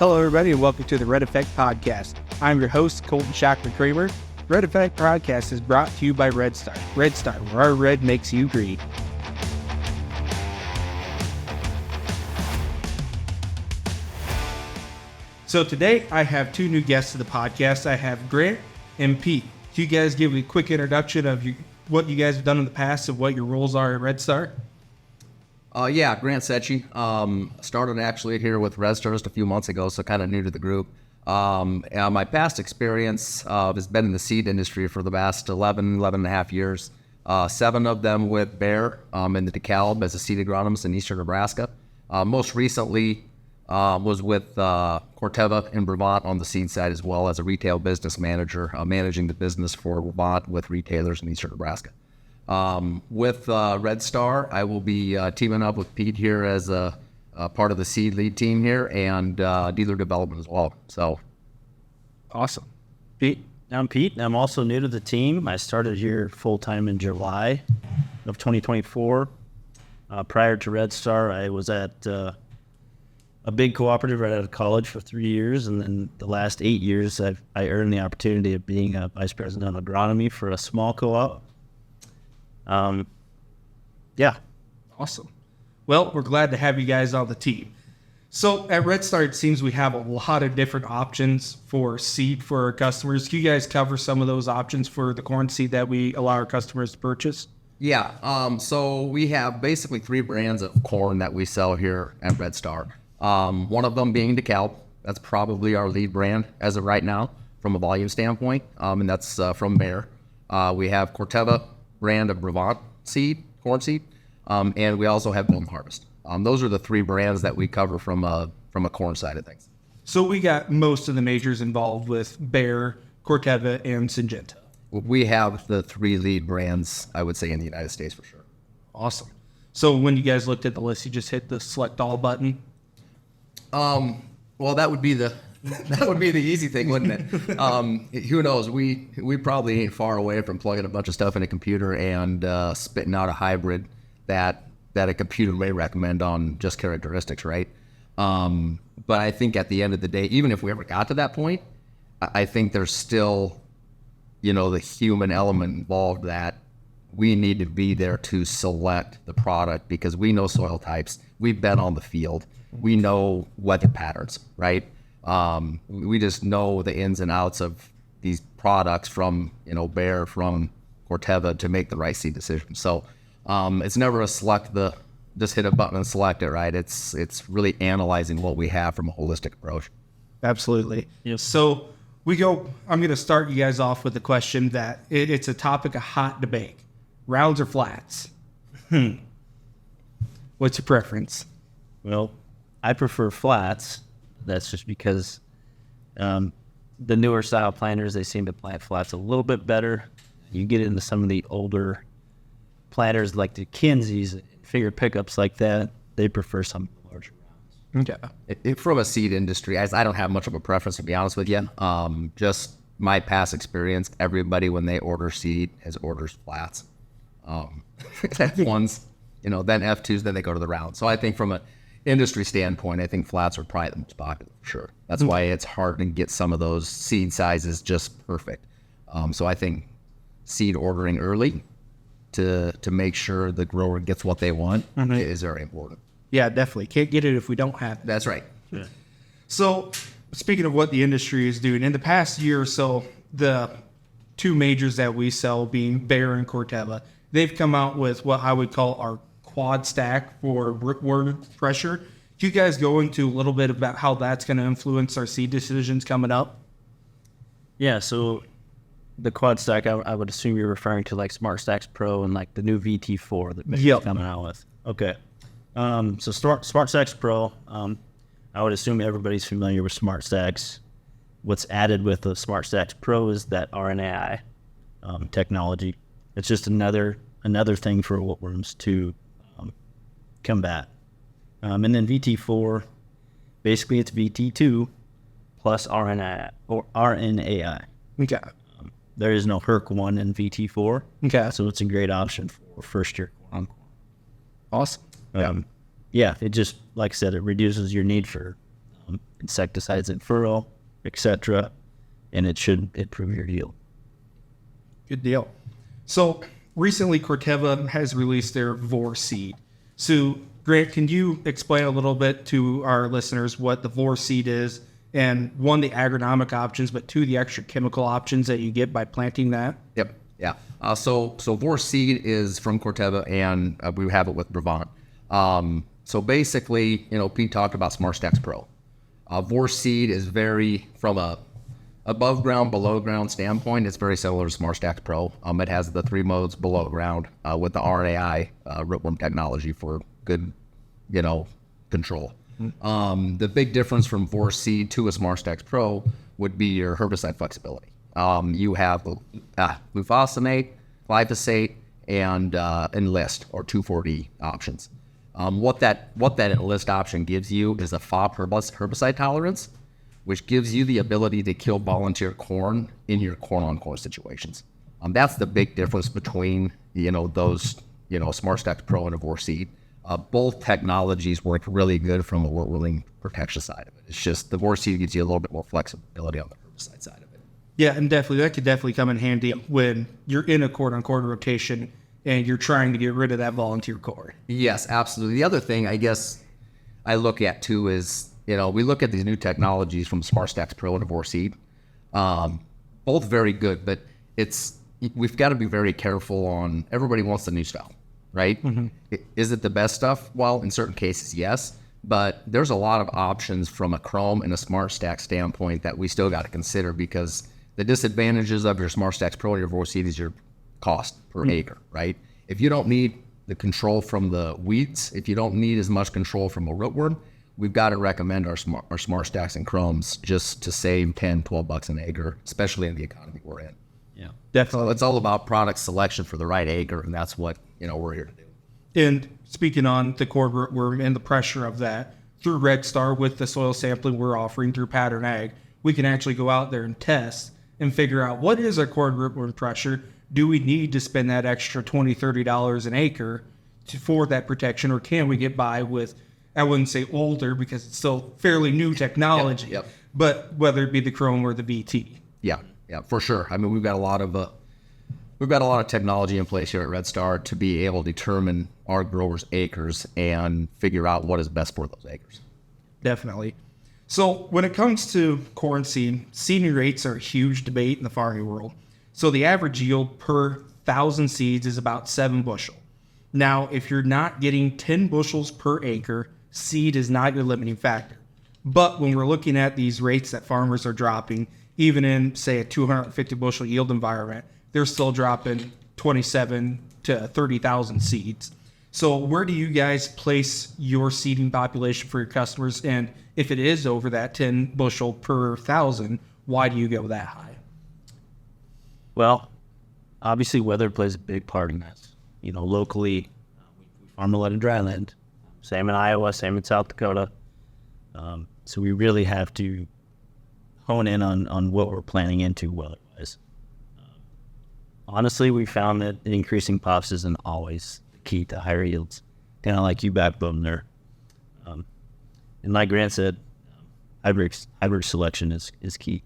Hello, everybody, and welcome to the Red Effect Podcast. I'm your host, Coltin Schachtner-Kramer. Red Effect Podcast is brought to you by Red Star. Red Star, where our red makes you green. So today, I have two new guests to the podcast. I have Grant and Pete. Can you guys give a quick introduction of what you guys have done in the past and what your roles are at Red Star? Grant Settje. Started actually here with Red Star just a few months ago, so kind of new to the group. My past experience has been in the seed industry for the past 11 and a half years. 7 of them with Bayer in the DeKalb as a seed agronomist in eastern Nebraska. Most recently was with Corteva in Brevant on the seed side as well as a retail business manager, managing the business for Brevant with retailers in eastern Nebraska. With Red Star, I will be teaming up with Pete here as a part of the seed lead team here and dealer development as well. So, awesome. Pete? I'm Pete. I'm also new to the team. I started here full-time in July of 2024. Prior to Red Star, I was at a big cooperative right out of college for 3 years, and then the last 8 years, I earned the opportunity of being a vice president of agronomy for a small co-op. Awesome. Well, we're glad to have you guys on the team. So at Red Star, it seems we have a lot of different options for seed for our customers. Can you guys cover some of those options for the corn seed that we allow our customers to purchase? So we have basically 3 brands of corn that we sell here at Red Star. One of them being DeKalb. That's probably our lead brand as of right now from a volume standpoint, and that's from Bayer. We have Corteva brand of Brevant seed, corn seed, and we also have Golden Harvest. Those are the 3 brands that we cover from a corn side of things. So we got most of the majors involved with Bayer, Corteva, and Syngenta. We have the 3 lead brands, I would say, in the United States for sure. Awesome. So when you guys looked at the list, you just hit the select all button? Well, that would be the easy thing, wouldn't it? Who knows? We probably ain't far away from plugging a bunch of stuff in a computer and spitting out a hybrid that a computer may recommend on just characteristics, right? But I think at the end of the day, even if we ever got to that point, I think there's still, the human element involved that we need to be there to select the product because we know soil types. We've been on the field. We know weather patterns, right? We just know the ins and outs of these products from, Bayer, from Corteva to make the right seed decision. So it's never just hit a button and select it, right? It's really analyzing what we have from a holistic approach. Absolutely. Yes. So I'm going to start you guys off with a question that it's a topic of hot debate. Rounds or flats? What's your preference? Well, I prefer flats. That's just because the newer style planters, they seem to plant flats a little bit better. You get into some of the older planters like the Kinseys, figure pickups like that, they prefer some larger rounds. Okay. From a seed industry, I don't have much of a preference, to be honest with you. Just my past experience, everybody when they order seed orders flats. F1s, then F2s, then they go to the round. So I think from an industry standpoint, I think flats are probably the most popular for sure. That's why it's hard to get some of those seed sizes just perfect. So I think seed ordering early to make sure the grower gets what they want is very important. Yeah, definitely. Can't get it if we don't have it. That's right. Yeah. So speaking of what the industry is doing, in the past year or so, the 2 majors that we sell being Bayer and Corteva, they've come out with what I would call our quad stack for rootworm pressure. Can you guys go into a little bit about how that's going to influence our seed decisions coming up? Yeah, so the quad stack, I would assume you're referring to like Smart Stacks Pro and like the new VT4 that Bayer's coming out with. Okay. So Smart Stacks Pro, I would assume everybody's familiar with Smart Stacks. What's added with the Smart Stacks Pro is that RNAi technology. It's just another thing for rootworms to combat. And then VT4, basically it's VT2 plus RNAi. Okay. There is no HERC1 in VT4. Okay. So it's a great option for first year corn. Awesome. It just, like I said, it reduces your need for insecticides in furrow, etc., and it should improve your yield. Good deal. So recently, Corteva has released their VOR seed. So, Grant, can you explain a little bit to our listeners what the VOR seed is, and one, the agronomic options, but two, the extra chemical options that you get by planting that? Yep. Yeah. So VOR seed is from Corteva, and we have it with Brevant. So basically, Pete talked about SmartStax Pro. VOR seed is from a above ground, below ground standpoint, it's very similar to SmartStax Pro. It has the 3 modes below ground with the RNAi rootworm technology for good, control. The big difference from VOR seed to a SmartStax Pro would be your herbicide flexibility. You have glufosinate, glyphosate, and Enlist or 2,4-D options. What that Enlist option gives you is a FOB herbicide tolerance, which gives you the ability to kill volunteer corn in your corn-on-corn situations. That's the big difference between those SmartStax Pro and a VOR seed. Both technologies work really good from a rootworm protection side of it. It's just the VOR seed gives you a little bit more flexibility on the herbicide side of it. Yeah, and definitely that could definitely come in handy when you're in a corn-on-corn rotation and you're trying to get rid of that volunteer corn. Yes, absolutely. The other thing I guess I look at too is, we look at these new technologies from SmartStax Pro and VOR seed. Both very good, but we've got to be very careful on, everybody wants the new stuff, right? Mm-hmm. Is it the best stuff? Well, in certain cases, yes. But there's a lot of options from a Chrome and a SmartStax standpoint that we still got to consider, because the disadvantages of your SmartStax Pro and your VOR seed is your cost per acre, right? If you don't need the control from the weeds, if you don't need as much control from a rootworm, we've got to recommend our SmartStax and Chromes just to save $10, $12 an acre, especially in the economy we're in. Yeah, definitely. So it's all about product selection for the right acre, and that's what we're here to do. And speaking on the cord rootworm and the pressure of that, through Red Star with the soil sampling we're offering through Pattern Ag, we can actually go out there and test and figure out what is our cord rootworm pressure. Do we need to spend that extra $20, $30 an acre for that protection, or can we get by with, I wouldn't say older because it's still fairly new technology, Yep. but whether it be the Chrome or the VT? Yeah, for sure. I mean, we've got a lot of technology in place here at Red Star to be able to determine our growers' acres and figure out what is best for those acres. Definitely. So when it comes to corn seeding rates are a huge debate in the farming world. So the average yield per 1,000 seeds is about 7 bushel. Now, if you're not getting 10 bushels per acre, seed is not your limiting factor. But when we're looking at these rates that farmers are dropping, even in, say, a 250 bushel yield environment, they're still dropping 27 to 30,000 seeds. So where do you guys place your seeding population for your customers? And if it is over that 10 bushel per 1,000, why do you go that high? Well, obviously weather plays a big part in this. Locally, we farm a lot of dry land. Same in Iowa, same in South Dakota. So we really have to hone in on what we're planning into weather-wise. Honestly, we found that increasing pops isn't always the key to higher yields. Kind of like you backbone there. And like Grant said, hybrid selection is key.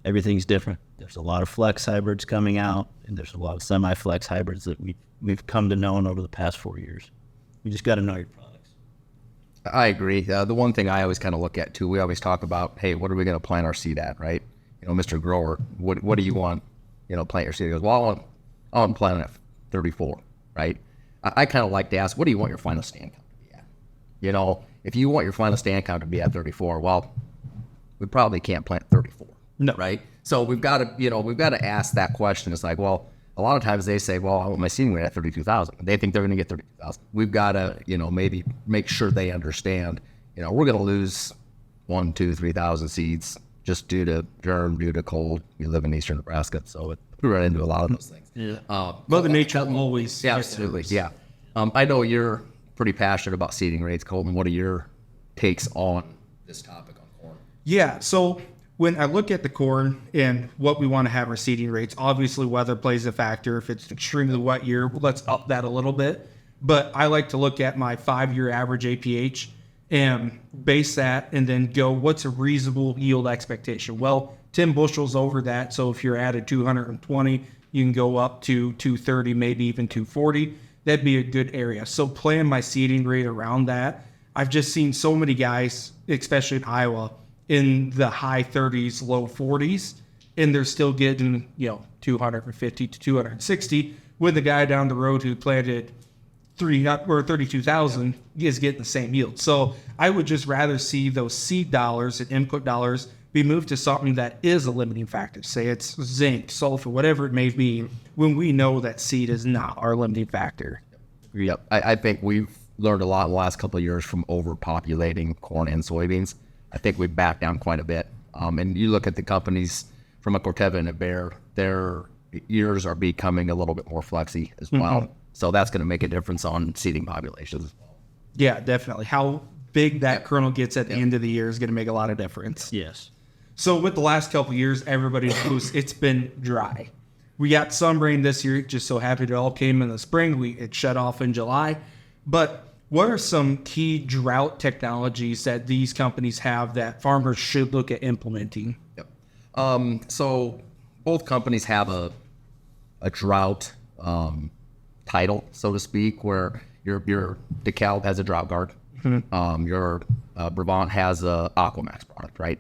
Everything's different. There's a lot of flex hybrids coming out, and there's a lot of semi-flex hybrids that we've come to know over the past 4 years. You just got to know your products. I agree. The one thing I always kind of look at too, we always talk about, hey, what are we going to plant our seed at, right? Mr. Grower, what do you want? Plant your seed. He goes, well, I want to plant it at 34, right? I kind of like to ask, what do you want your final stand count to be at? If you want your final stand count to be at 34, well, we probably can't plant 34. No. Right? So we've got to ask that question. It's like, well, a lot of times they say, well, I want my seeding rate at 32,000. They think they're going to get 32,000. We've got to, maybe make sure they understand, we're going to lose 1, 2, 3,000 seeds just due to germ, due to cold. We live in eastern Nebraska, so we run into a lot of those things. Yeah. Mother Nature always. Yeah, absolutely. Yeah. I know you're pretty passionate about seeding rates, Colton. What are your takes on this topic on corn? Yeah. So when I look at the corn and what we want to have our seeding rates, obviously weather plays a factor. If it's an extremely wet year, let's up that a little bit. But I like to look at my 5-year average APH and base that and then go, what's a reasonable yield expectation? Well, 10 bushels over that. So if you're at a 220, you can go up to 230, maybe even 240. That'd be a good area. So plan my seeding rate around that. I've just seen so many guys, especially in Iowa, in the high 30s, low 40s, and they're still getting, 250 to 260, with the guy down the road who planted 32,000 is getting the same yield. So I would just rather see those seed dollars and input dollars be moved to something that is a limiting factor. Say it's zinc, sulfur, whatever it may be, when we know that seed is not our limiting factor. Yep. I think we've learned a lot in the last couple of years from overpopulating corn and soybeans. I think we've backed down quite a bit. And you look at the companies from a Corteva and a Bayer, their years are becoming a little bit more flexy as well. Mm-hmm. So that's going to make a difference on seeding populations as well. Yeah, definitely. How big that kernel gets at the end of the year is going to make a lot of difference. Yes. So with the last couple of years, everybody knows it's been dry. We got some rain this year. Just so happy it all came in the spring. It shut off in July. But what are some key drought technologies that these companies have that farmers should look at implementing? Yep. So both companies have a drought title, so to speak, where your DeKalb has a drought guard. Mm-hmm. Your Brevant has a Aquamax product, right?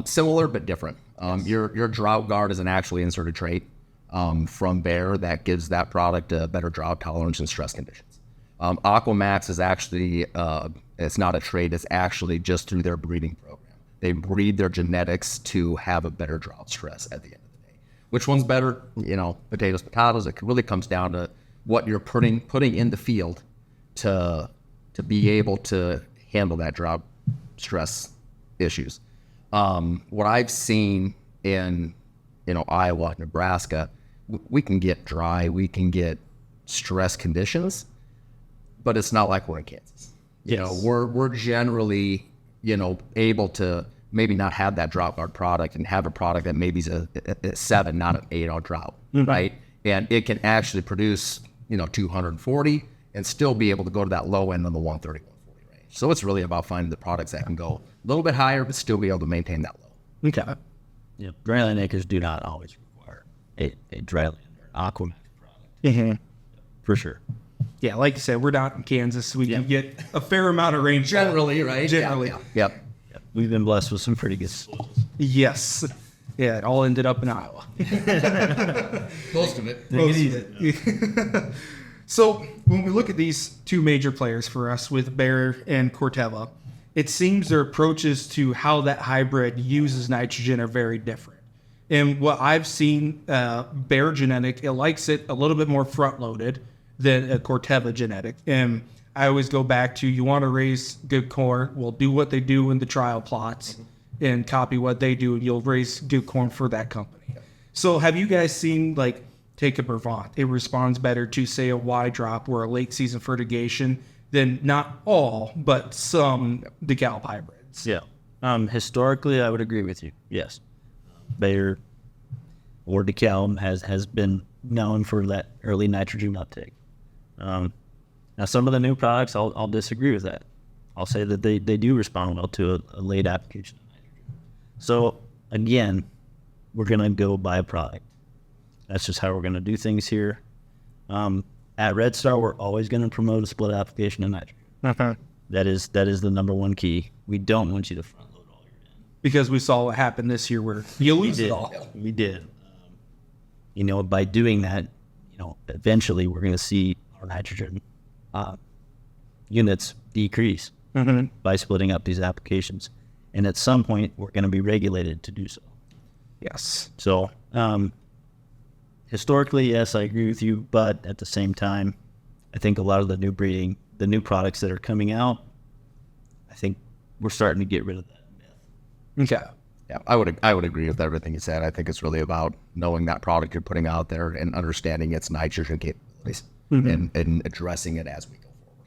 Similar but different. Your drought guard is an actually inserted trait from Bayer that gives that product a better drought tolerance and stress conditions. Aquamax is actually, it's not a trait, it's actually just through their breeding program. They breed their genetics to have a better drought stress at the end of the day. Which one's better? Potatoes. It really comes down to what you're putting in the field to be able to handle that drought stress issues. What I've seen in Iowa, Nebraska, we can get dry, we can get stress conditions, but it's not like we're in Kansas. Yes. We're generally able to maybe not have that drought guard product and have a product that maybe is a 7, not an 8 drought, mm-hmm. right? And it can actually produce 240 and still be able to go to that low end of the 130, 140 range. So it's really about finding the products that can go a little bit higher, but still be able to maintain that low. Okay. Yep. Dryland acres do not always require a dryland or an Aquamax product. Mm-hmm. For sure. Yeah, like you said, we're not in Kansas, so we can get a fair amount of rain. Generally, right? Generally. Yep. We've been blessed with some pretty good soils. Yes. Yeah, it all ended up in Iowa. Most of it. So when we look at these two major players for us with Bayer and Corteva, it seems their approaches to how that hybrid uses nitrogen are very different. And what I've seen, Bayer genetic, it likes it a little bit more front-loaded than a Corteva genetic. And I always go back to, you want to raise good corn, well, do what they do in the trial plots and copy what they do, and you'll raise good corn for that company. So have you guys seen, take a Brevant, it responds better to, say, a Y drop or a late season fertigation than not all, but some DeKalb hybrids? Yeah. Historically, I would agree with you. Yes. Bayer or DeKalb has been known for that early nitrogen uptake. Now, some of the new products, I'll disagree with that. I'll say that they do respond well to a late application of nitrogen. So, again, we're going to go by a product. That's just how we're going to do things here. At Red Star, we're always going to promote a split application of nitrogen. Uh-huh. That is the number one key. We don't want you to front load all your in. Because we saw what happened this year where you lose it all. We did. By doing that, eventually we're going to see our nitrogen units decrease by splitting up these applications. And at some point, we're going to be regulated to do so. Yes. So, historically, yes, I agree with you. But at the same time, I think a lot of the new breeding, the new products that are coming out, I think we're starting to get rid of that myth. Okay. Yeah, I would agree with everything you said. I think it's really about knowing that product you're putting out there and understanding its nitrogen capabilities and addressing it as we go forward.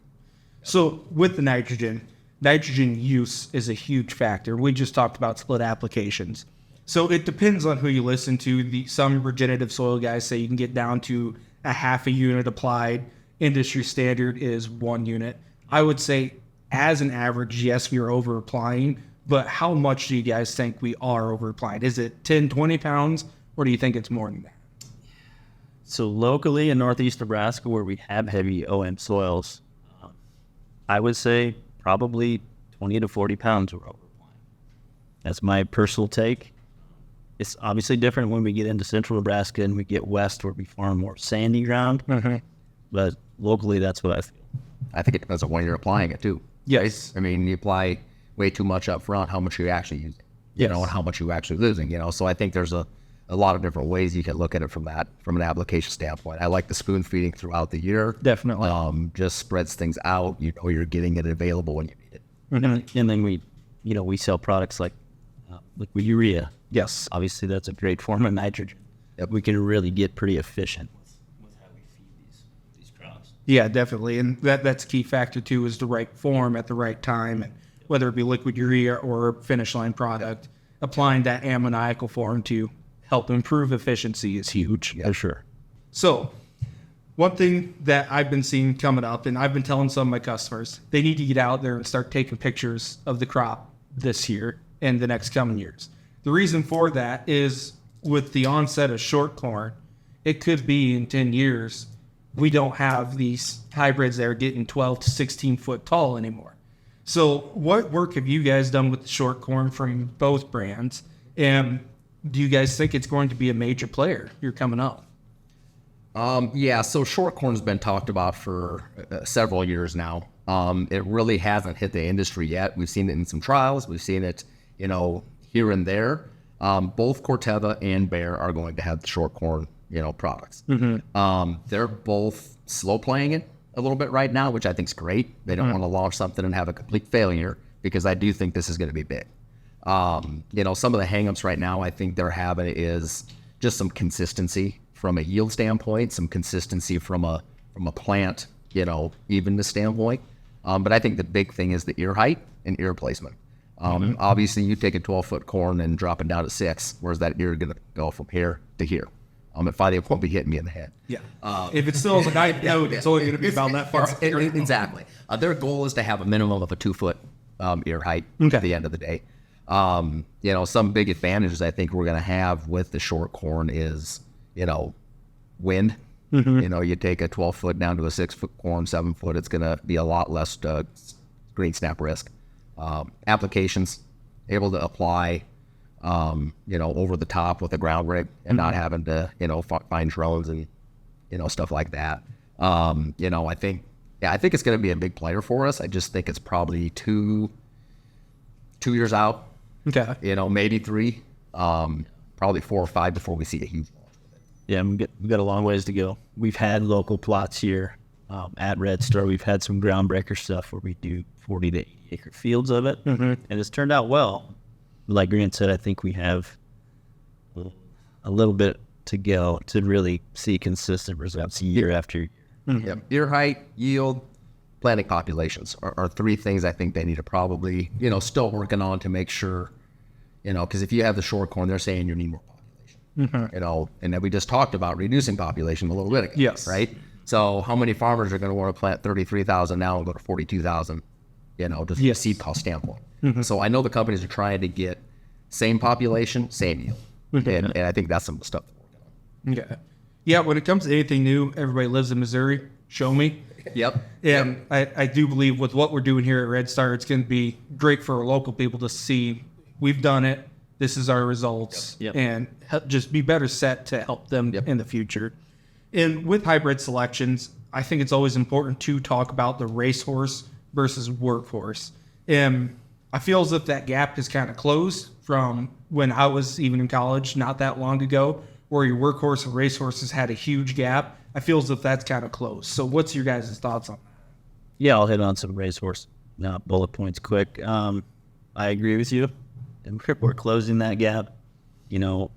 So with the nitrogen use is a huge factor. We just talked about split applications. So it depends on who you listen to. Some regenerative soil guys say you can get down to a half a unit applied. Industry standard is 1 unit. I would say as an average, yes, we are over applying, but how much do you guys think we are over applying? Is it 10, 20 pounds, or do you think it's more than that? So locally in northeast Nebraska, where we have heavy OM soils, I would say probably 20 to 40 pounds we're over applying. That's my personal take. It's obviously different when we get into central Nebraska and we get west where we farm more sandy ground. But locally, that's what I feel. I think it depends on when you're applying it too. Yes. I mean, you apply way too much up front, how much are you actually using? You know, and how much are you actually losing, you know? So I think there's a lot of different ways you can look at it from an application standpoint. I like the spoon feeding throughout the year. Definitely. Just spreads things out. You know, you're getting it available when you need it. And then we sell products like liquid urea. Yes. Obviously, that's a great form of nitrogen. Yep. We can really get pretty efficient with how we feed these crops. Yeah, definitely. And that's a key factor too, is the right form at the right time. And whether it be liquid urea or finish line product, applying that ammoniacal form to help improve efficiency is huge. For sure. So one thing that I've been seeing coming up, and I've been telling some of my customers, they need to get out there and start taking pictures of the crop this year and the next coming years. The reason for that is with the onset of short corn, it could be in 10 years, we don't have these hybrids that are getting 12 to 16 foot tall anymore. So what work have you guys done with the short corn from both brands? And do you guys think it's going to be a major player here coming up? Yeah, so short corn's been talked about for several years now. It really hasn't hit the industry yet. We've seen it in some trials. We've seen it, you know, here and there. Both Corteva and Bayer are going to have the short corn, you know, products. They're both slow playing it a little bit right now, which I think is great. They don't want to launch something and have a complete failure, because I do think this is going to be big. You know, some of the hangups right now I think they're having is just some consistency from a yield standpoint, some consistency from a plant, you know, evenness standpoint. But I think the big thing is the ear height and ear placement. Obviously, you take a 12-foot corn and drop it down to 6. Where's that ear going to go from here to here? If it won't be hitting me in the head. Yeah. If it's still a night note, it's only going to be about that far. Exactly. Their goal is to have a minimum of a 2-foot ear height Okay. at the end of the day. You know, some big advantages I think we're going to have with the short corn is, you know, wind. You know, you take a 12-foot down to a 6-foot corn, 7-foot, it's going to be a lot less green snap risk. Applications, able to apply, you know, over the top with a ground rig and not having to, you know, find drones and, you know, stuff like that. You know, I think it's going to be a big player for us. I just think it's probably two years out. Okay. You know, maybe 3, probably 4 or 5 before we see a huge launch with it. Yeah, we've got a long ways to go. We've had local plots here at Red Star. We've had some groundbreaker stuff where we do 40 to 80 acre fields of it, and it's turned out well. Like Grant said, I think we have a little bit to go to really see consistent results year after year. Yep. Ear height, yield, planting populations are 3 things I think they need to probably, you know, still working on to make sure, you know, because if you have the short corn, they're saying you need more population, you know, and then we just talked about reducing population a little bit ago, Yes. right? So how many farmers are going to want to plant 33,000 now and go to 42,000, you know, just from a seed cost standpoint? So I know the companies are trying to get same population, same yield, and I think that's some of the stuff that we're doing. Okay. Yeah, when it comes to anything new, everybody lives in Missouri. Show me. Yep. And I do believe with what we're doing here at Red Star, it's going to be great for our local people to see we've done it. This is our results. Yep. And just be better set to help them in the future. And with hybrid selections, I think it's always important to talk about the racehorse versus workhorse. And I feel as if that gap has kind of closed from when I was even in college not that long ago, where your workhorse and racehorses had a huge gap. I feel as if that's kind of closed. So what's your guys' thoughts on that? Yeah, I'll hit on some racehorse bullet points quick. I agree with you. And we're closing that gap. You know,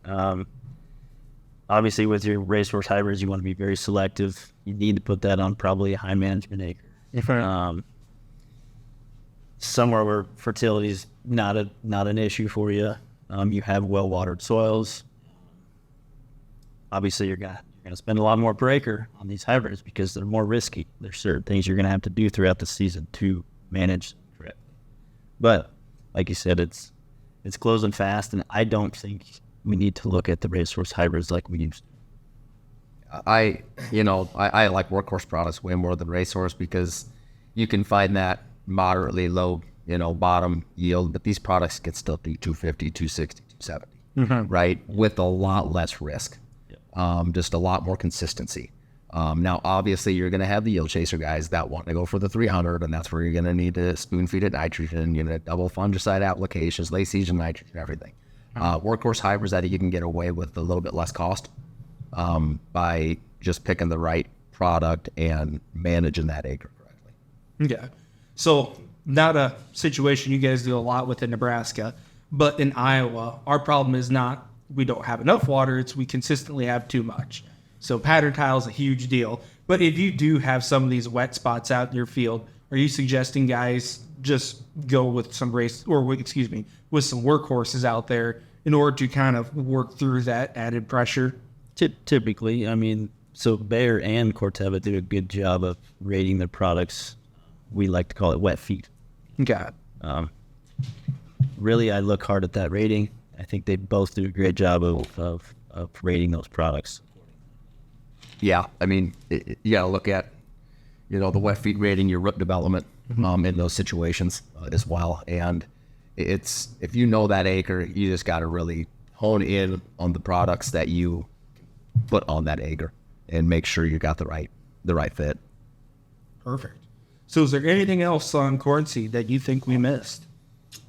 obviously with your racehorse hybrids, you want to be very selective. You need to put that on probably a high management acre. Somewhere where fertility is not an issue for you. You have well-watered soils. Obviously, you're gonna spend a lot more per acre on these hybrids because they're more risky. There's certain things you're gonna have to do throughout the season to manage But like you said, it's closing fast, and I don't think we need to look at the racehorse hybrids like we used to. I like workhorse products way more than racehorse because you can find that moderately low, bottom yield, but these products can still do 250, 260, 270, right? With a lot less risk, just a lot more consistency. Now, obviously, you're going to have the yield chaser guys that want to go for the 300, and that's where you're going to need to spoon feed it nitrogen, double fungicide applications, late season nitrogen, everything. Workhorse hybrids, I think you can get away with a little bit less cost by just picking the right product and managing that acre correctly. Yeah. So not a situation you guys do a lot with in Nebraska, but in Iowa, our problem is not we don't have enough water, it's we consistently have too much. So pattern tile is a huge deal. But if you do have some of these wet spots out in your field, are you suggesting guys just go with some with some workhorses out there in order to kind of work through that added pressure? Typically, I mean, so Bayer and Corteva do a good job of rating their products. We like to call it wet feed. Okay. Really, I look hard at that rating. I think they both do a great job of rating those products. Yeah, I mean, you got to look at, the wet feed rating, your root development in those situations as well. And it's, if you know that acre, you just got to really hone in on the products that you put on that acre and make sure you got the right fit. Perfect. So is there anything else on corn seed that you think we missed?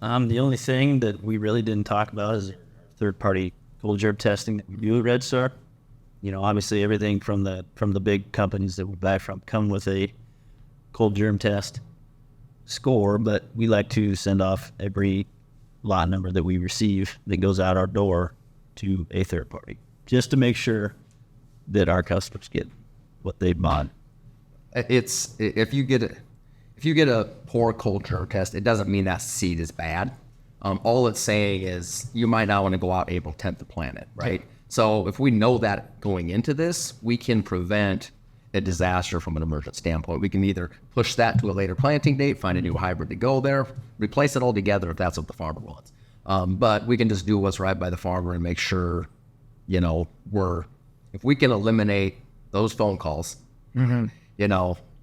The only thing that we really didn't talk about is third-party cold germ testing that we do at Red Star. Obviously everything from the big companies that we buy from come with a cold germ test score, but we like to send off every lot number that we receive that goes out our door to a third party, just to make sure that our customers get what they bought. It's if you get a poor cold germ test, it doesn't mean that seed is bad. All it's saying is you might not want to go out April 10th to plant it, right? So if we know that going into this, we can prevent a disaster from an emergent standpoint. We can either push that to a later planting date, find a new hybrid to go there, replace it altogether if that's what the farmer wants. But we can just do what's right by the farmer and make sure, if we can eliminate those phone calls,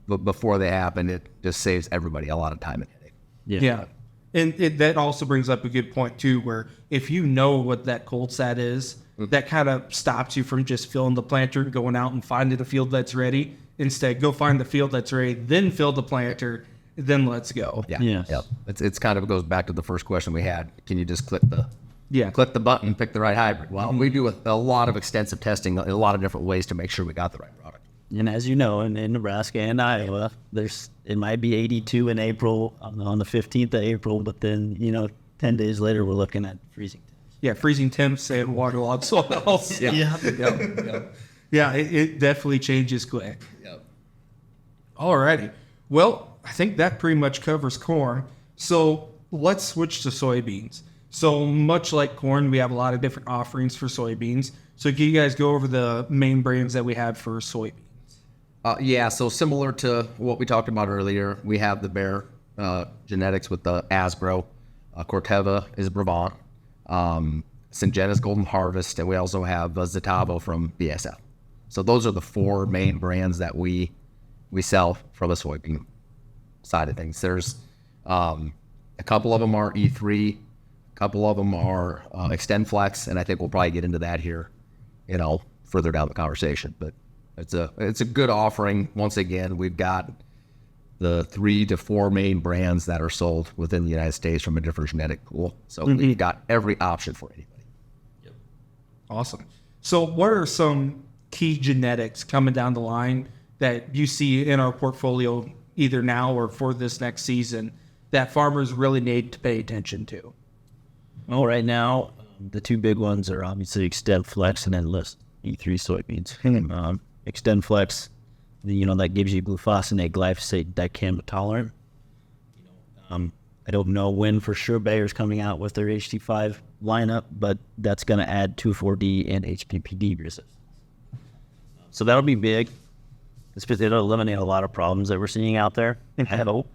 before they happen, it just saves everybody a lot of time and headache. Yeah. And that also brings up a good point too, where if you know what that cold sat is, that kind of stops you from just filling the planter, going out and finding a field that's ready. Instead, go find the field that's ready, then fill the planter, then let's go. Yeah. Yes. Yep. It's kind of goes back to the first question we had. Can you just click the button and pick the right hybrid? Well, we do a lot of extensive testing in a lot of different ways to make sure we got the right product. And as you know, in Nebraska and Iowa, it might be 82 in April on the 15th of April, but then 10 days later we're looking at freezing temps. Yeah, freezing temps and waterlogged soils. Yeah, it definitely changes quick. Yep. Alrighty. Well, I think that pretty much covers corn. So let's switch to soybeans. So much like corn, we have a lot of different offerings for soybeans. So can you guys go over the main brands that we have for soybeans? So similar to what we talked about earlier, we have the Bayer genetics with the Asgrow. Corteva is Brevant. Syngenta's Golden Harvest, and we also have Zetavo from BSF. So those are the four main brands that we sell from the soybean side of things. There's a couple of them are E3, a couple of them are Extend Flex, and I think we'll probably get into that here, further down the conversation. But it's a good offering. Once again, we've got the 3 to 4 main brands that are sold within the United States from a different genetic pool. So we've got every option for anybody. Yep. Awesome. So what are some key genetics coming down the line that you see in our portfolio either now or for this next season that farmers really need to pay attention to? Well, right now, the two big ones are obviously Extend Flex and Enlist E3 soybeans. Extend Flex, that gives you glufosinate, glyphosate, dicamba tolerant. I don't know when for sure Bayer's coming out with their HT5 lineup, but that's going to add 2,4-D and HPPD resistance. So that'll be big. It'll eliminate a lot of problems that we're seeing out there, I hope.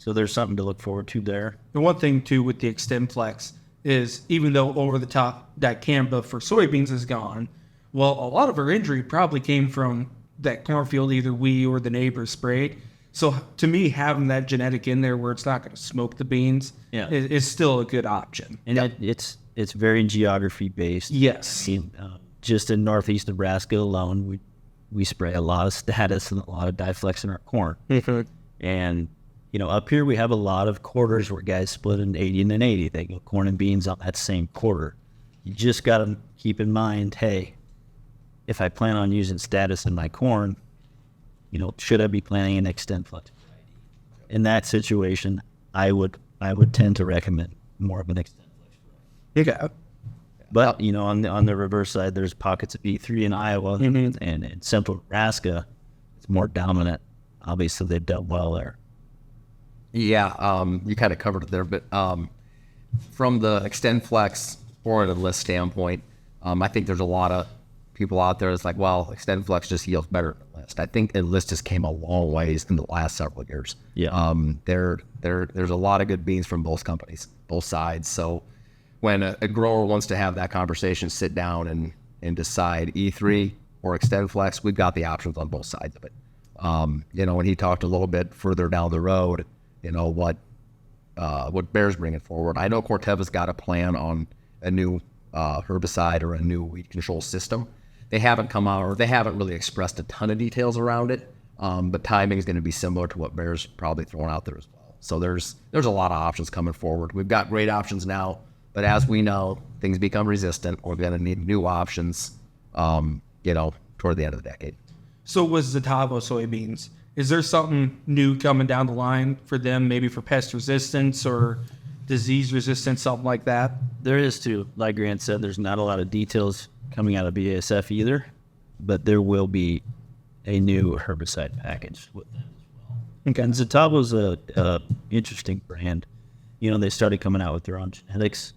So there's something to look forward to there. The one thing too with the Extend Flex is even though over the top dicamba for soybeans is gone, well, a lot of our injury probably came from that cornfield either we or the neighbor sprayed. So to me, having that genetic in there where it's not going to smoke the beans is still a good option. And it's very geography based. Yes. Just in northeast Nebraska alone, we spray a lot of status and a lot of Diflex in our corn. And up here we have a lot of quarters where guys split an 80 and an 80. They go corn and beans on that same quarter. You just got to keep in mind, hey, if I plan on using status in my corn, should I be planting an Extend Flex? In that situation, I would tend to recommend more of an Extend Flex. Yeah. But on the reverse side, there's pockets of E3 in Iowa and in central Nebraska, it's more dominant. Obviously, they've done well there. Yeah, you kind of covered it there, but from the Extend Flex or the list standpoint, I think there's a lot of people out there that's like, well, Extend Flex just yields better than Enlist. I think Enlist just came a long ways in the last several years. Yeah. There's a lot of good beans from both companies, both sides. So when a grower wants to have that conversation, sit down and decide E3 or Extend Flex, we've got the options on both sides of it. When he talked a little bit further down the road, what Bayer's bringing forward. I know Corteva's got a plan on a new herbicide or a new weed control system. They haven't come out, or they haven't really expressed a ton of details around it, but timing is going to be similar to what Bayer's probably throwing out there as well. So there's a lot of options coming forward. We've got great options now, but as we know, things become resistant. We're going to need new options, toward the end of the decade. So with Zetavo soybeans, is there something new coming down the line for them, maybe for pest resistance or disease resistance, something like that? There is too. Like Grant said, there's not a lot of details coming out of BASF either, but there will be a new herbicide package with them as well. Okay. And Zetavo's a interesting brand. They started coming out with their own genetics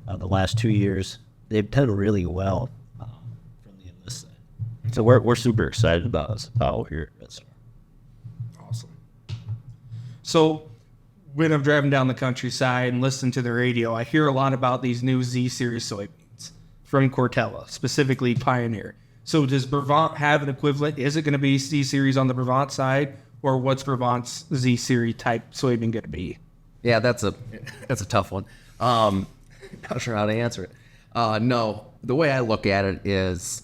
the last 2 years. They've done really well from the Enlist side. So we're super excited about Zetavo here at Red Star. Awesome. So when I'm driving down the countryside and listening to the radio, I hear a lot about these new Z series soybeans from Corteva, specifically Pioneer. So does Brevant have an equivalent? Is it going to be Z series on the Brevant side, or what's Brevant's Z series type soybean going to be? Yeah, that's a tough one. Not sure how to answer it. No, the way I look at it is,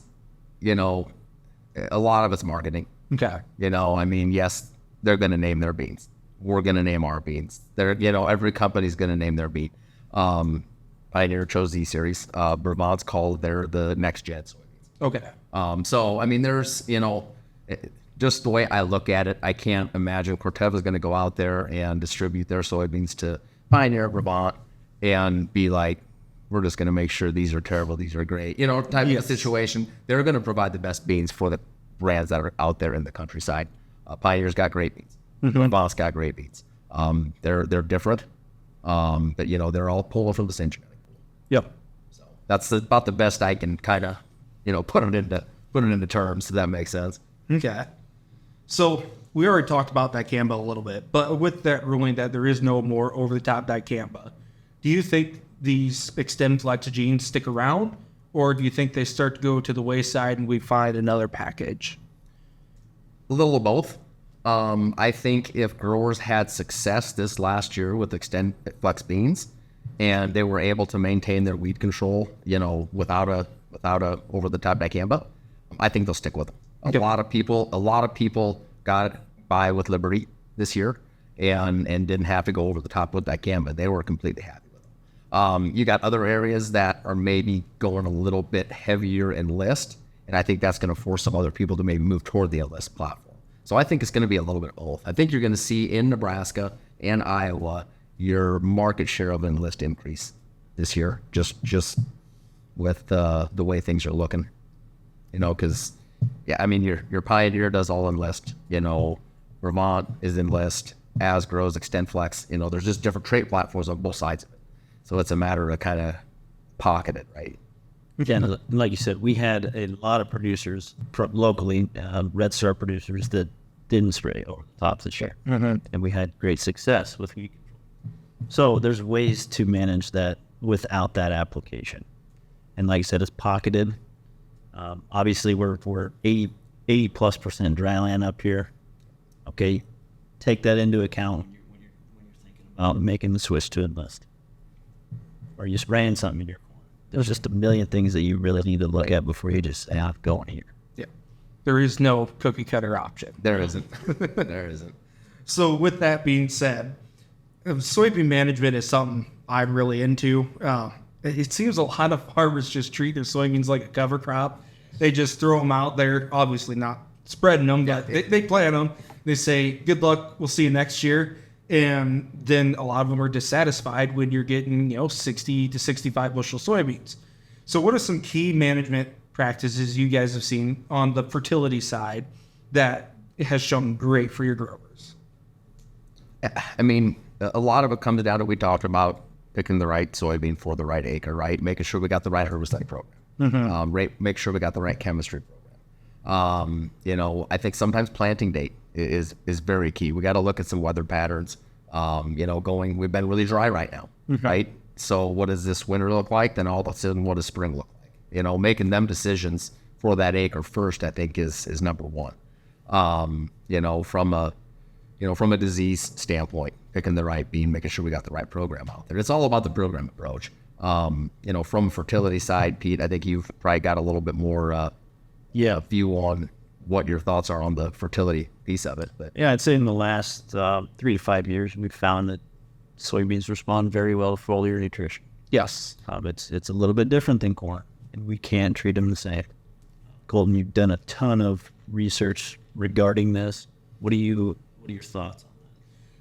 a lot of it's marketing. Okay. Yes, they're going to name their beans. We're going to name our beans. Every company's going to name their bean. Pioneer chose Z series. Brevant's called the next gen soybeans. Okay. There's, just the way I look at it, I can't imagine Corteva's going to go out there and distribute their soybeans to Pioneer, Brevant, and be like, we're just going to make sure these are terrible, these are great. Type of situation. They're going to provide the best beans for the brands that are out there in the countryside. Pioneer's got great beans. Brevant's got great beans. They're different, but they're all pulling from the same genetic pool. Yep. So that's about the best I can kind of, put it into terms. If that makes sense. Okay. So we already talked about dicamba a little bit, but with that ruling that there is no more over-the-top dicamba, do you think these Extend Flex genes stick around, or do you think they start to go to the wayside and we find another package? A little of both. I think if growers had success this last year with Extend Flex beans, and they were able to maintain their weed control, without a over-the-top dicamba, I think they'll stick with them. A lot of people got by with Liberty this year and didn't have to go over the top with dicamba. They were completely happy with them. You got other areas that are maybe going a little bit heavier Enlist, and I think that's going to force some other people to maybe move toward the Enlist platform. So I think it's going to be a little bit of both. I think you're going to see in Nebraska and Iowa your market share of Enlist increase this year, just with the way things are looking. Because your Pioneer does all Enlist. Vermont is Enlist, as grows Extend Flex. There's just different trait platforms on both sides of it. So it's a matter of kind of pocket it, right? Yeah, and like you said, we had a lot of producers locally, Red Star producers that didn't spray over the tops this year. And we had great success with weed control. So there's ways to manage that without that application. And like I said, it's pocketed. Obviously, we're 80+% dry land up here. Okay, take that into account when you're thinking about making the switch to enlist. Or you spraying something in your corn. There's just a million things that you really need to look at before you just say, I'm going here. Yeah. There is no cookie cutter option. There isn't. There isn't. So with that being said, soybean management is something I'm really into. It seems a lot of farmers just treat their soybeans like a cover crop. They just throw them out there, obviously not spreading them, but they plant them. They say, good luck, we'll see you next year. And then a lot of them are dissatisfied when you're getting, 60 to 65 bushel soybeans. So what are some key management practices you guys have seen on the fertility side that has shown great for your growers? I mean, a lot of it comes down to, we talked about picking the right soybean for the right acre, right? Making sure we got the right herbicide program. Make sure we got the right chemistry program. I think sometimes planting date is very key. We got to look at some weather patterns. We've been really dry right now, right? So what does this winter look like? Then all of a sudden, what does spring look like? Making them decisions for that acre first, I think is number one. From a disease standpoint, picking the right bean, making sure we got the right program out there. It's all about the program approach. From fertility side, Pete, I think you've probably got a little bit more view on what your thoughts are on the fertility piece of it. But Yeah, I'd say in the last 3 to 5 years, we've found that soybeans respond very well to foliar nutrition. Yes. It's a little bit different than corn, and we can't treat them the same. Colton, you've done a ton of research regarding this. What are your thoughts on that?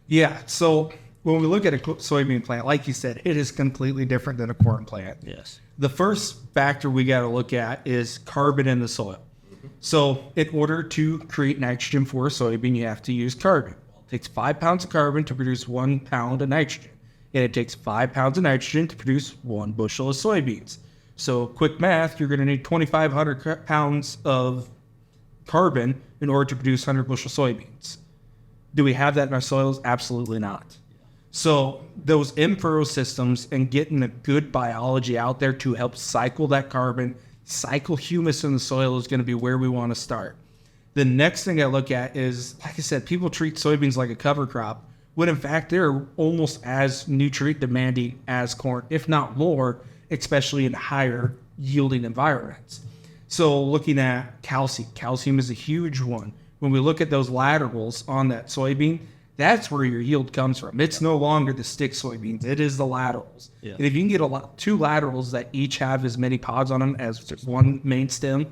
Yeah, so when we look at a soybean plant, like you said, it is completely different than a corn plant. Yes. The first factor we got to look at is carbon in the soil. So in order to create nitrogen for a soybean, you have to use carbon. It takes 5 pounds of carbon to produce 1 pound of nitrogen. And it takes 5 pounds of nitrogen to produce 1 bushel of soybeans. So quick math, you're going to need 2,500 pounds of carbon in order to produce 100 bushel soybeans. Do we have that in our soils? Absolutely not. So those in-furrow systems and getting a good biology out there to help cycle that carbon, cycle humus in the soil is going to be where we want to start. The next thing I look at is, like I said, people treat soybeans like a cover crop, when in fact they're almost as nutrient demanding as corn, if not more, especially in higher yielding environments. So looking at calcium is a huge one. When we look at those laterals on that soybean, that's where your yield comes from. It's no longer the stick soybeans. It is the laterals. Yeah. And if you can get 2 laterals that each have as many pods on them as one main stem,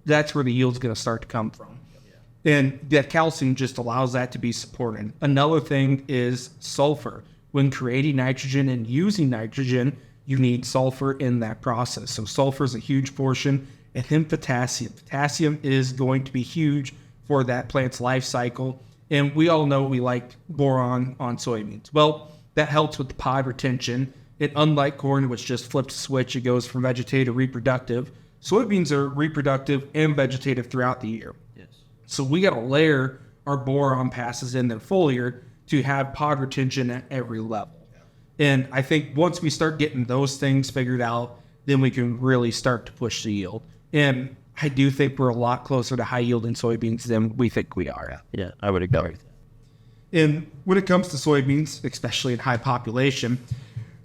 that's where the yield's going to start to come from. Yeah. And that calcium just allows that to be supported. Another thing is sulfur. When creating nitrogen and using nitrogen, you need sulfur in that process. So sulfur is a huge portion. And then potassium. Potassium is going to be huge for that plant's life cycle. And we all know we like boron on soybeans. Well, that helps with the pod retention. And unlike corn, which just flips a switch, it goes from vegetative to reproductive. Soybeans are reproductive and vegetative throughout the year. Yes. So we got to layer our boron passes in their foliar to have pod retention at every level. Yeah. And I think once we start getting those things figured out, then we can really start to push the yield. And I do think we're a lot closer to high-yielding soybeans than we think we are. Yeah, I would agree with that. And when it comes to soybeans, especially in high population,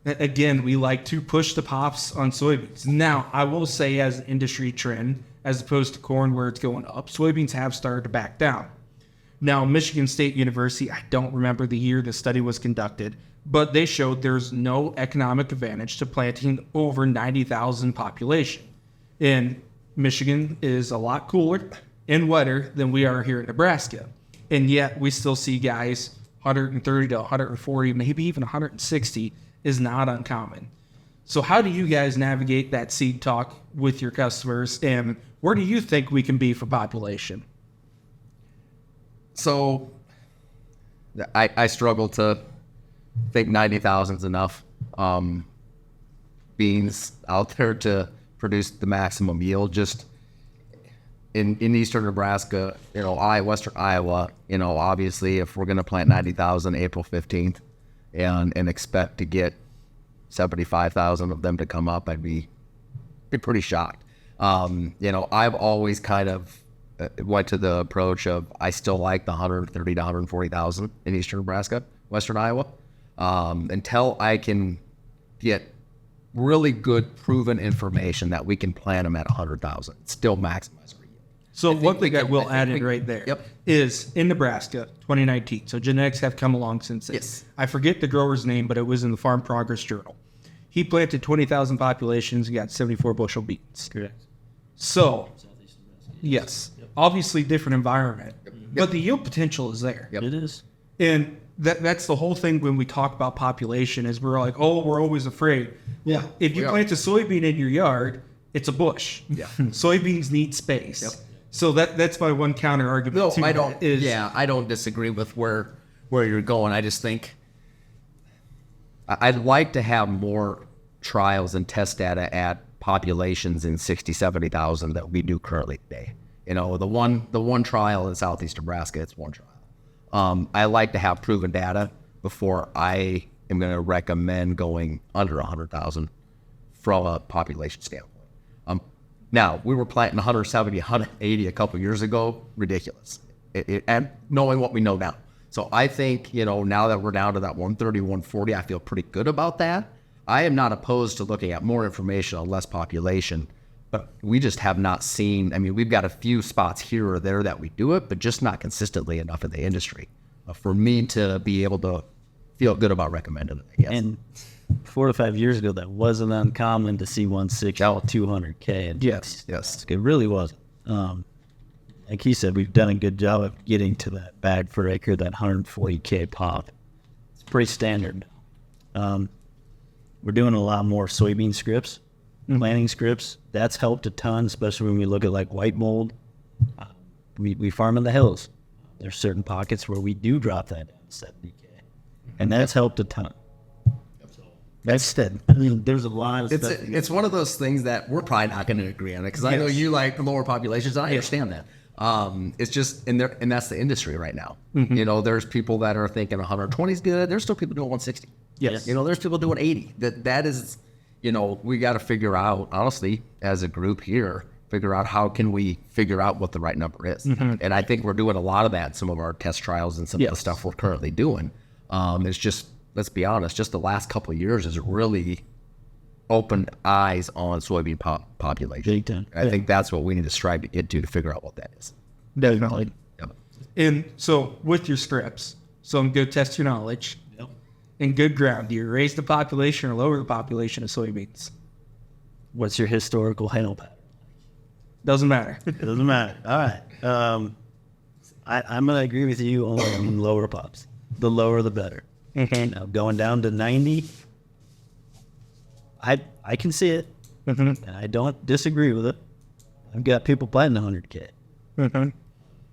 again, we like to push the pops on soybeans. Now, I will say as an industry trend, as opposed to corn where it's going up, soybeans have started to back down. Now, Michigan State University, I don't remember the year the study was conducted, but they showed there's no economic advantage to planting over 90,000 population. And Michigan is a lot cooler and wetter than we are here in Nebraska. And yet we still see guys 130 to 140, maybe even 160 is not uncommon. So how do you guys navigate that seed talk with your customers, and where do you think we can be for population? So I struggle to think 90,000 is enough beans out there to produce the maximum yield. Just in eastern Nebraska, western Iowa, obviously if we're going to plant 90,000 April 15th and expect to get 75,000 of them to come up, I'd be pretty shocked. I've always kind of went to the approach of I still like the 130 to 140,000 in eastern Nebraska, western Iowa, until I can get really good proven information that we can plant them at 100,000. Still maximize our yield. So one thing I will add in right there is in Nebraska, 2019. So genetics have come along since then. Yes. I forget the grower's name, but it was in the Farm Progress Journal. He planted 20,000 populations and got 74 bushel beans. Correct. So, yes, obviously different environment, but the yield potential is there. It is. And that's the whole thing when we talk about population is we're like, oh, we're always afraid. Yeah. If you plant a soybean in your yard, it's a bush. Yeah. Soybeans need space. Yep. So that's my one counter argument. No, to I that don't. is, I don't disagree with where you're going. I just think I'd like to have more trials and test data at populations in 60, 70,000 that we do currently today. The one trial in southeast Nebraska, it's one trial. I like to have proven data before I am going to recommend going under 100,000 from a population standpoint. Now, we were planting 170, 180 a couple years ago, ridiculous. And knowing what we know now. So I think, now that we're down to that 130, 140, I feel pretty good about that. I am not opposed to looking at more information on less population, but we just have not seen, we've got a few spots here or there that we do it, but just not consistently enough in the industry for me to be able to feel good about recommending it, I guess. And 4 to 5 years ago, that wasn't uncommon to see 160, 200K. And Yes. it really wasn't. Like he said, we've done a good job of getting to that bag per acre, that 140K pop. It's pretty standard. We're doing a lot more soybean scripts, planting scripts. That's helped a ton, especially when we look at like white mold. We farm in the hills. There's certain pockets where we do drop that down to 70K, and that's helped a ton. That's it. There's a lot of stuff. It's one of those things that we're probably not going to agree on it because I know you like the lower populations. And I understand that. It's just and that's the industry right now. There's people that are thinking 120 is good. There's still people doing 160. Yes. There's people doing 80. That is, we got to figure out, honestly, as a group here, figure out how can we figure out what the right number is. And I think we're doing a lot of that in some of our test trials and some of the stuff we're currently doing. It's just, let's be honest, just the last couple of years has really opened eyes on soybean population. Big time. I think that's what we need to strive to get to figure out what that is. Definitely. Yep. And so with your scripts, so I'm good test your knowledge. In good ground, do you raise the population or lower the population of soybeans? What's your historical handle pattern? Doesn't matter. It doesn't matter. All right. I'm going to agree with you on lower pops. The lower, the better. Now, going down to 90, I can see it, and I don't disagree with it. I've got people planting 100K, and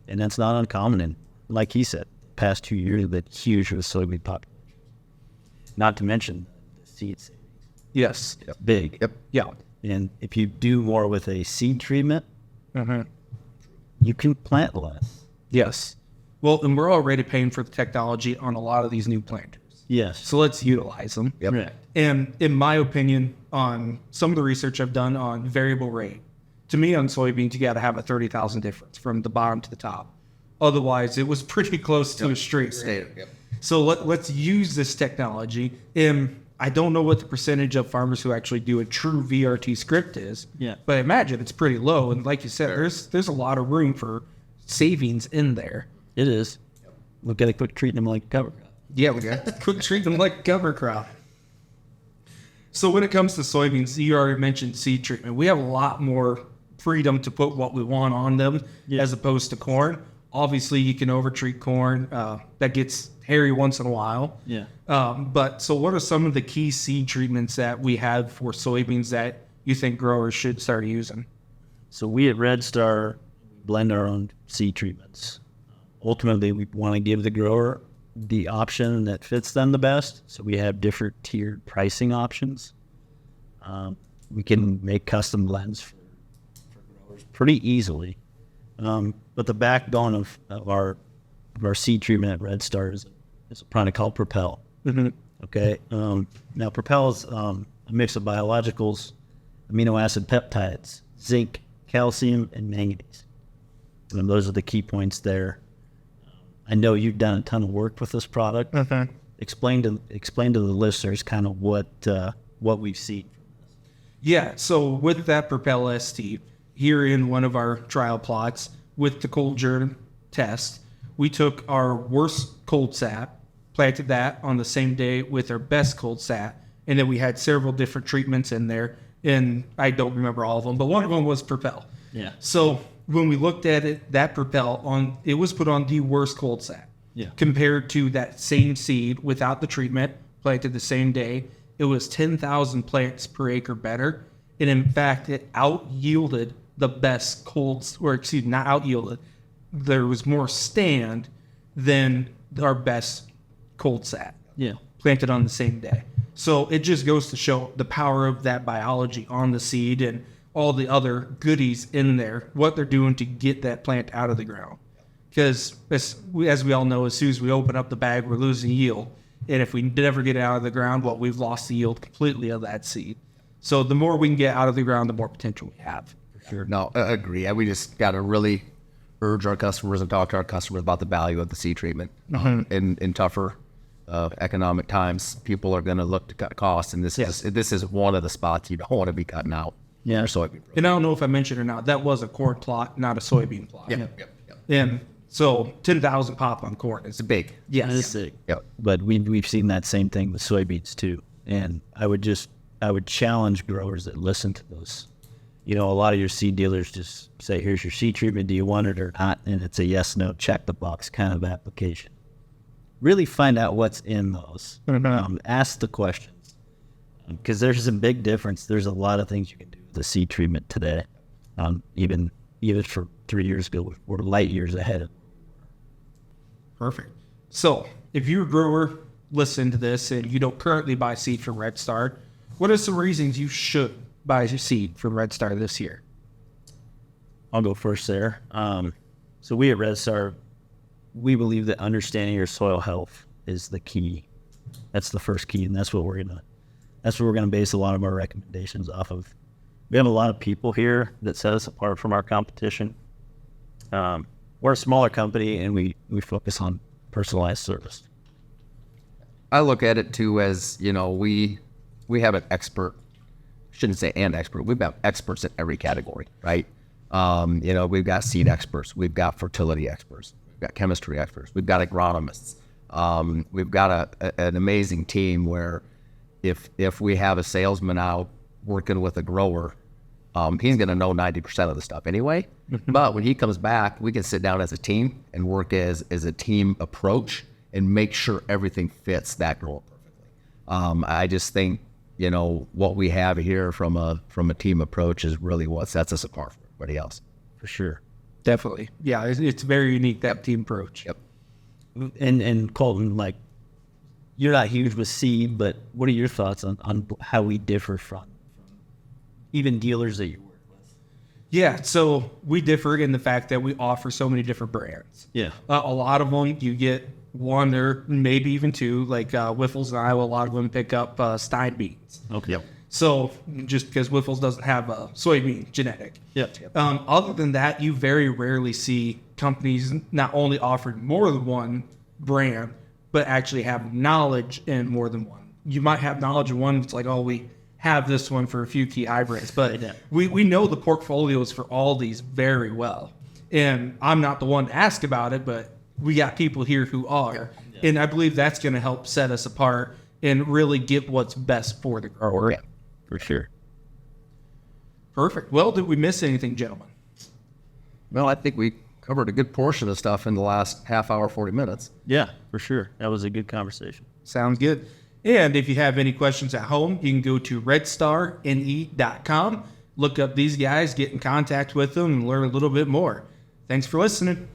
that's not uncommon. And like he said, past 2 years, that huge with soybean population. Not to mention the seed savings. Yes. It's big. Yep. Yeah. And if you do more with a seed treatment, you can plant less. Yes. Well, and we're already paying for the technology on a lot of these new planters. Yes. So let's utilize them. Yep. Correct. And in my opinion, on some of the research I've done on variable rate, to me on soybeans, you got to have a 30,000 difference from the bottom to the top. Otherwise, it was pretty close to a straight rate. Yep. So let's use this technology. I don't know what the percentage of farmers who actually do a true VRT script is. Yeah. But I imagine it's pretty low. And like you said, there's a lot of room for savings in there. It is. We've got to quit treating them like cover crop. Yeah, we got to quit treating them like cover crop. So when it comes to soybeans, you already mentioned seed treatment. We have a lot more freedom to put what we want on them as opposed to corn. Obviously, you can overtreat corn. That gets hairy once in a while. Yeah. But so what are some of the key seed treatments that we have for soybeans that you think growers should start using? So we at Red Star blend our own seed treatments. Ultimately, we want to give the grower the option that fits them the best. So we have different tiered pricing options. We can make custom blends for growers pretty easily. But the backbone of our seed treatment at Red Star is a product called Propel. Okay. Now Propel is a mix of biologicals, amino acid peptides, zinc, calcium, and manganese. And those are the key points there. I know you've done a ton of work with this product. Explain to the listeners kind of what we've seen. Yeah, so with that Propel ST, here in one of our trial plots with the cold germ test, we took our worst cold sap, planted that on the same day with our best cold sap, and then we had several different treatments in there, and I don't remember all of them, but one of them was Propel. Yeah. So when we looked at it, that Propel, it was put on the worst cold sap. Yeah. Compared to that same seed without the treatment, planted the same day, it was 10,000 plants per acre better. And in fact, it out-yielded the best not out-yielded. There was more stand than our best cold sap. Yeah. Planted on the same day. So it just goes to show the power of that biology on the seed and all the other goodies in there, what they're doing to get that plant out of the ground. Because as we all know, as soon as we open up the bag, we're losing yield. And if we never get it out of the ground, well, we've lost the yield completely of that seed. So the more we can get out of the ground, the more potential we have. Sure. No, I agree. We just got to really urge our customers and talk to our customers about the value of the seed treatment. In tougher economic times, people are going to look to cut costs, and this is one of the spots you don't want to be cutting out. Yeah. Soybean. And I don't know if I mentioned or not, that was a corn plot, not a soybean plot. Yep. And so 10,000 pop on corn is It's big. yes. That is sick. Yep. But we've seen that same thing with soybeans too. And I would challenge growers that listen to those. You know, a lot of your seed dealers just say, here's your seed treatment. Do you want it or not? And it's a yes, no, check the box kind of application. Really find out what's in those. Ask the questions. Because there's a big difference. There's a lot of things you can do with the seed treatment today. Even for 3 years ago, we're light years ahead. Perfect. So if you're a grower, listen to this, and you don't currently buy seed from Red Star, what are some reasons you should buy your seed from Red Star this year? I'll go first there. So we at Red Star, we believe that understanding your soil health is the key. That's the first key, and that's what we're gonna base a lot of our recommendations off of. We have a lot of people here that set us apart from our competition. We're a smaller company, and we focus on personalized service. I look at it too as, we have an expert. Shouldn't say an expert. We've got experts in every category, right? We've got seed experts, we've got fertility experts, we've got chemistry experts, we've got agronomists. We've got an amazing team where if we have a salesman out working with a grower, he's going to know 90% of the stuff anyway. But when he comes back, we can sit down as a team and work as a team approach and make sure everything fits that grower perfectly. I just think, what we have here from a team approach is really what sets us apart from everybody else. For sure. Definitely. Yeah, it's very unique, that team approach. Yep. And Colton, like, you're not huge with seed, but what are your thoughts on how we differ from even dealers that you work with? Yeah, so we differ in the fact that we offer so many different brands. Yeah. A lot of them, you get one or maybe even two, like Wiffles in Iowa, a lot of them pick up Stein beans. Okay. Yep. So just because Wiffles doesn't have a soybean genetic. Yep. Other than that, you very rarely see companies not only offering more than one brand, but actually have knowledge in more than one. You might have knowledge in one, it's like, oh, we have this one for a few key hybrids, but we know the portfolios for all these very well. And I'm not the one to ask about it, but we got people here who are. Yeah. And I believe that's going to help set us apart and really get what's best for the grower. Yeah, for sure. Perfect. Well, did we miss anything, gentlemen? Well, I think we covered a good portion of stuff in the last half hour, 40 minutes. Yeah, for sure. That was a good conversation. Sounds good. And if you have any questions at home, you can go to redstarne.com, look up these guys, get in contact with them, and learn a little bit more. Thanks for listening.